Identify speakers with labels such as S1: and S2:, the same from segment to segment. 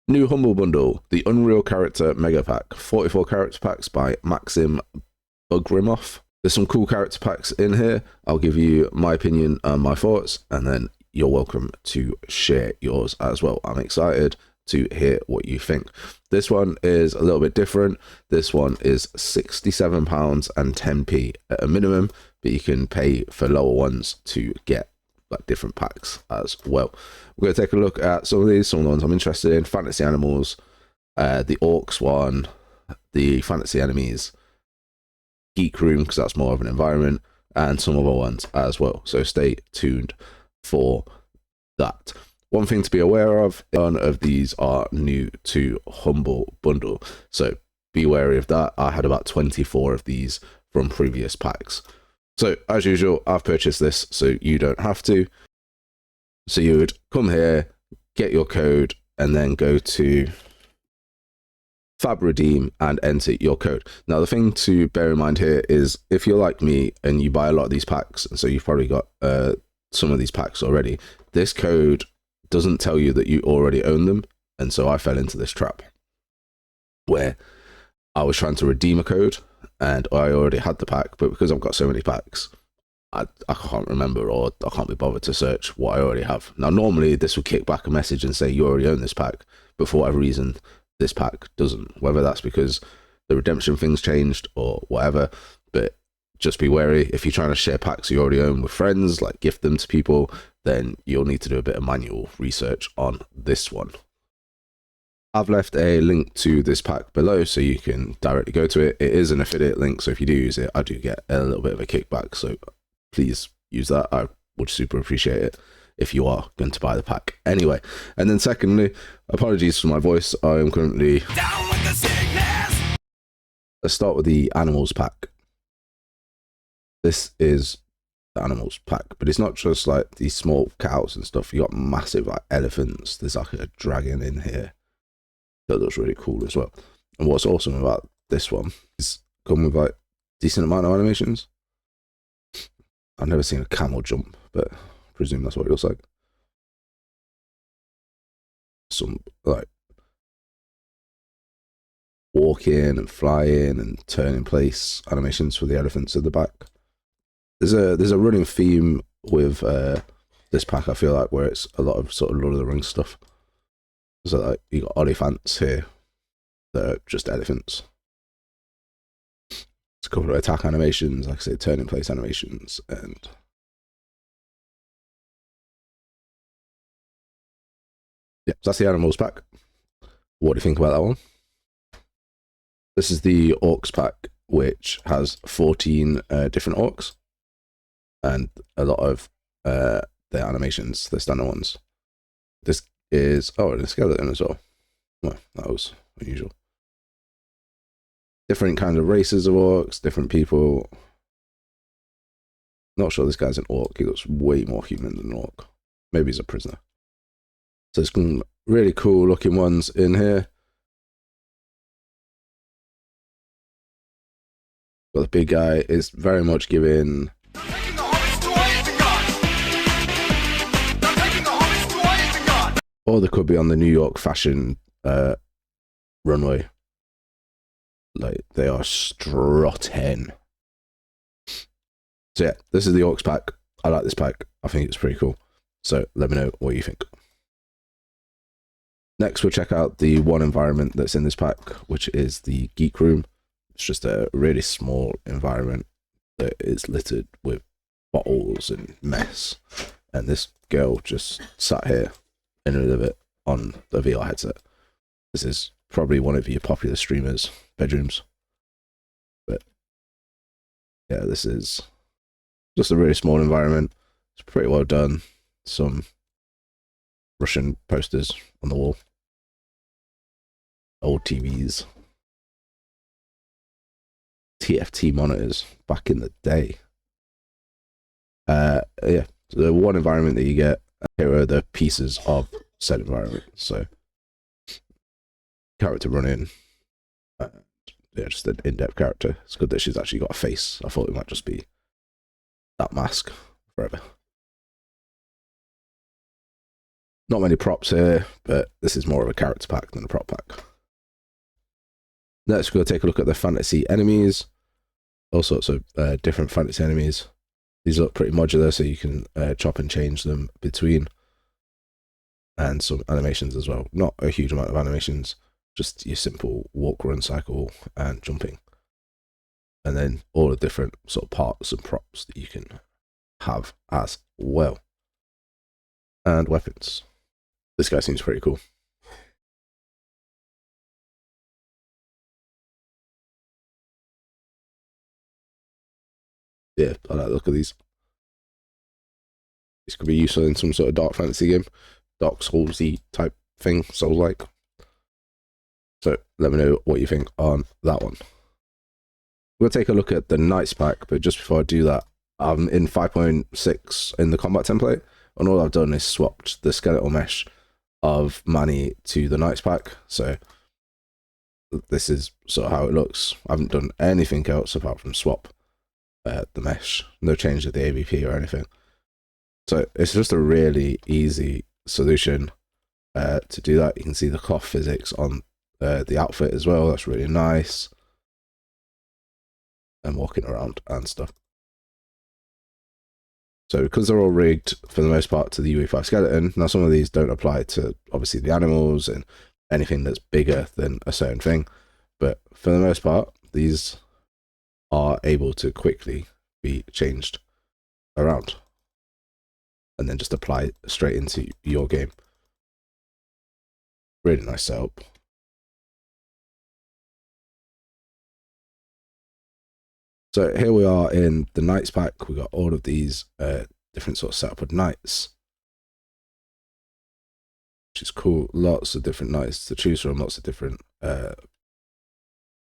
S1: New Humble Bundle, the Unreal Character Mega Pack, 44 character packs by Maksim Bugrimov. There's some cool character packs in here. I'll give you my opinion and my thoughts, and then you're welcome to share yours as well. I'm excited to hear what you think. This one is a little bit different. This one is £67 and 10p at a minimum, but you can pay for lower ones to get like different packs as well. We're going to take a look at some of these, some of the ones I'm interested in. Fantasy Animals, the Orcs one, the Fantasy Enemies, Geek Room, because that's more of an environment, and some other ones as well. So stay tuned for that. One thing to be aware of, none of these are new to Humble Bundle, so be wary of that. I had about 24 of these from previous packs. So as usual, I've purchased this so you don't have to. So you would come here, get your code, and then go to Fab Redeem and enter your code. Now the thing to bear in mind here is if you're like me and you buy a lot of these packs, and so you've probably got some of these packs already, this code doesn't tell you that you already own them. And so I fell into this trap where I was trying to redeem a code and I already had the pack, but because I've got so many packs, I can't remember, or I can't be bothered to search what I already have. Now normally this will kick back a message and say you already own this pack, but for whatever reason this pack doesn't, whether that's because the redemption thing's changed or whatever. But just be wary, if you're trying to share packs you already own with friends, like gift them to people, then you'll need to do a bit of manual research on this one. I've left a link to this pack below so you can directly go to it. It is an affiliate link, so if you do use it, I do get a little bit of a kickback, so please use that. I would super appreciate it if you are going to buy the pack anyway. And then secondly, apologies for my voice, I am currently down with the sickness. Let's start with the animals pack. This is the animals pack, but it's not just like these small cows and stuff. You got massive like elephants. There's like a dragon in here that looks really cool as well. And what's awesome about this one is come with like decent amount of animations. I've never seen a camel jump, but I presume that's what it looks like. Some like walking and flying and turn in place animations for the elephants at the back. There's a running theme with this pack, I feel like, where it's a lot of sort of Lord of the Rings stuff. So like you got elephants here that are just elephants. It's a couple of attack animations, like I say, turn in place animations, and yeah, so that's the animals pack. What do you think about that one? This is the orcs pack, which has 14 different orcs and a lot of their animations, the standard ones. This is, oh, and a skeleton as well. Well, that was unusual. Different kind of races of orcs, different people. Not sure this guy's an orc. He looks way more human than an orc. Maybe he's a prisoner. So there's some really cool looking ones in here. But the big guy is very much giving or they could be on the New York fashion runway. Like, they are strutting. So yeah, this is the Orcs pack. I like this pack. I think it's pretty cool. So let me know what you think. Next, we'll check out the one environment that's in this pack, which is the Geek Room. It's just a really small environment that is littered with bottles and mess. And this girl just sat here in the middle of it on the VR headset. This is probably one of your popular streamers' bedrooms. But yeah, this is just a really small environment. It's pretty well done. Some Russian posters on the wall. Old TVs. TFT monitors back in the day. Yeah, so the one environment that you get, here are the pieces of said environment. So character running, yeah, just an in-depth character. It's good that she's actually got a face. I thought it might just be that mask forever. Not many props here, but this is more of a character pack than a prop pack. Let's go take a look at the fantasy enemies. All sorts of different fantasy enemies. These look pretty modular, so you can chop and change them between. And some animations as well. Not a huge amount of animations, just your simple walk, run, cycle, and jumping. And then all the different sort of parts and props that you can have as well. And weapons. This guy seems pretty cool. Yeah, I like the look of these. This could be useful in some sort of dark fantasy game. Dark Souls-y type thing, Souls-like. So let me know what you think on that one. We'll take a look at the Knights pack, but just before I do that, I'm in 5.6 in the combat template, and all I've done is swapped the skeletal mesh of Manny to the Knights pack. So this is sort of how it looks. I haven't done anything else apart from swap the mesh. No change to the AVP or anything. So it's just a really easy solution to do that. You can see the cloth physics on the outfit as well. That's really nice. And walking around and stuff. So because they're all rigged for the most part to the UE5 skeleton, now some of these don't apply to obviously the animals and anything that's bigger than a certain thing, but for the most part, these are able to quickly be changed around and then just apply straight into your game. Really nice setup. So here we are in the Knights pack. We got all of these different sort of setup of knights, which is cool. Lots of different knights to choose from. Lots of different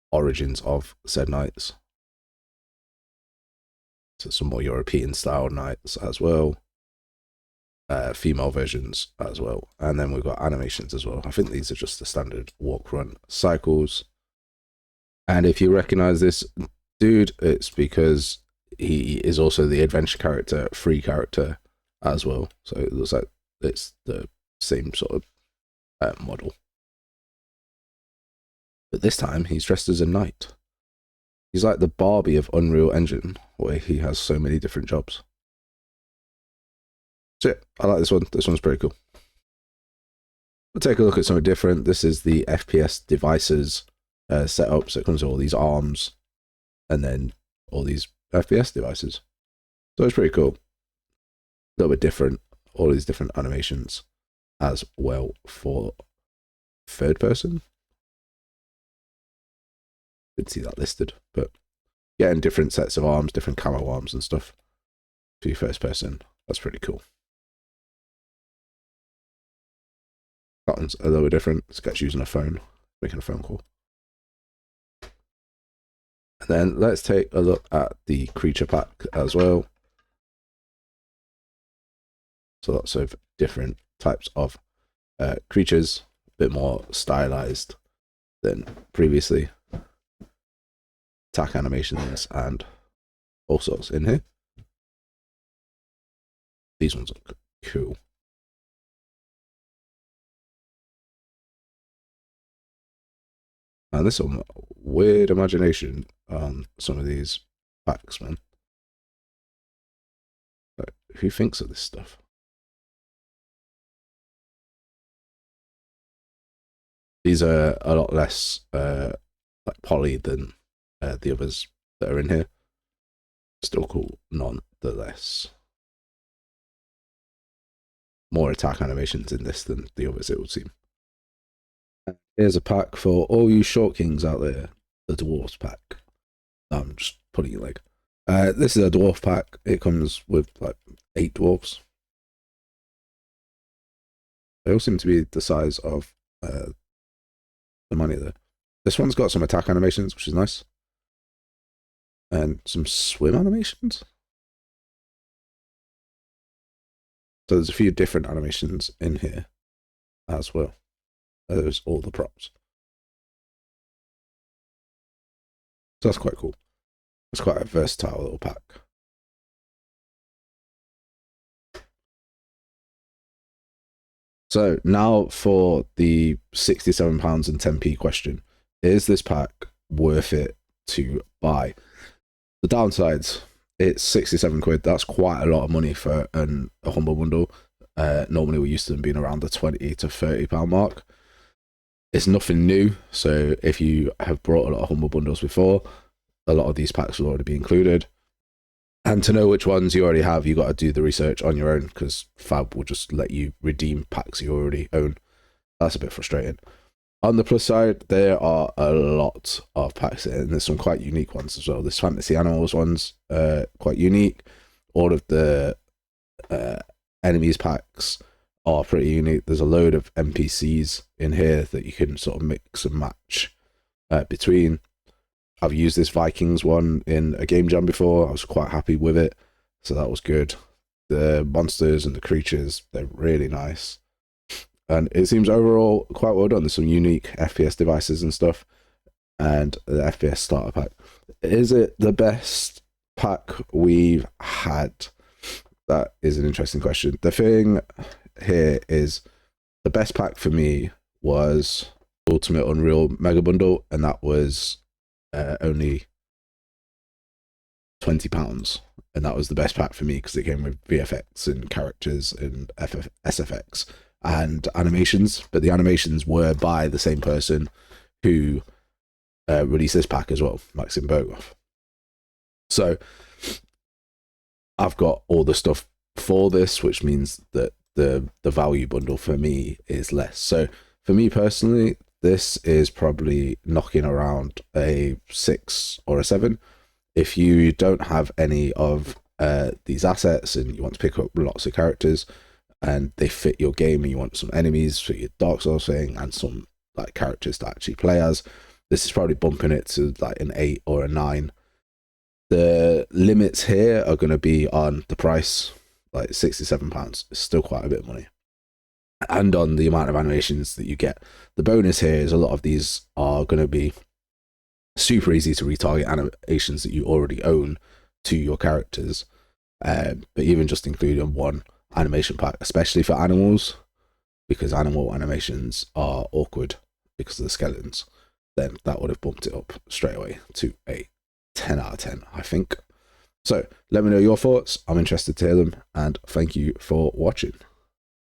S1: origins of said knights. So some more European style knights as well. Female versions as well. And then we've got animations as well. I think these are just the standard walk, run cycles. And if you recognize this dude, it's because he is also the adventure character, free character as well. So it looks like it's the same sort of model. But this time he's dressed as a knight. He's like the Barbie of Unreal Engine, where he has so many different jobs. So yeah, I like this one. This one's pretty cool. We'll take a look at something different. This is the FPS devices setup. So it comes with all these arms and then all these FPS devices. So it's pretty cool. A little bit different. All these different animations as well for third person. Didn't see that listed, but getting different sets of arms, different camo arms and stuff for your first person. That's pretty cool. That one's a little bit different. This guy's using a phone, making a phone call. And then let's take a look at the creature pack as well. So lots of different types of creatures, a bit more stylized than previously. Attack animations and all sorts in here. These ones look cool. And there's some weird imagination on some of these packs, man. Like, who thinks of this stuff? These are a lot less like poly than the others that are in here. Still cool nonetheless. More attack animations in this than the others, it would seem. Here's a pack for all you short kings out there. The dwarves pack. I'm just putting it like this is a dwarf pack. It comes with like 8 dwarves. They all seem to be the size of the money there. This one's got some attack animations, which is nice. And some swim animations. So there's a few different animations in here as well. There's all the props. So that's quite cool. It's quite a versatile little pack. So now for the £67 and 10p question. Is this pack worth it to buy? The downsides, it's 67 quid. That's quite a lot of money for a humble bundle. Normally we're used to them being around the £20 to £30 mark. It's nothing new, so if you have brought a lot of humble bundles before, a lot of these packs will already be included. And to know which ones you already have, you got to do the research on your own, because Fab will just let you redeem packs you already own. That's a bit frustrating. On the plus side, there are a lot of packs, and there's some quite unique ones as well. This Fantasy Animals one's quite unique. All of the enemies packs are pretty unique. There's a load of NPCs in here that you can sort of mix and match between. I've used this Vikings one in a game jam before. I was quite happy with it, so that was good. The monsters and the creatures, they're really nice. And it seems overall quite well done. There's some unique FPS devices and stuff. And the FPS starter pack. Is it the best pack we've had? That is an interesting question. The thing here is, the best pack for me was Ultimate Unreal Mega Bundle, and that was only £20, and that was the best pack for me because it came with VFX and characters and SFX and animations, but the animations were by the same person who released this pack as well, Maksim Bugrimov. So I've got all the stuff for this, which means that the value bundle for me is less. So for me personally, this is probably knocking around a 6 or a 7. If you don't have any of these assets and you want to pick up lots of characters and they fit your game, and you want some enemies for your Dark Souls thing and some like characters to actually play as, this is probably bumping it to like an 8 or a 9. The limits here are going to be on the price, like £67. It's still quite a bit of money. And on the amount of animations that you get. The bonus here is a lot of these are going to be super easy to retarget animations that you already own to your characters. But even just including one animation pack, especially for animals, because animal animations are awkward because of the skeletons, then that would have bumped it up straight away to a 10 out of 10, I think. So let me know your thoughts. I'm interested to hear them, and thank you for watching.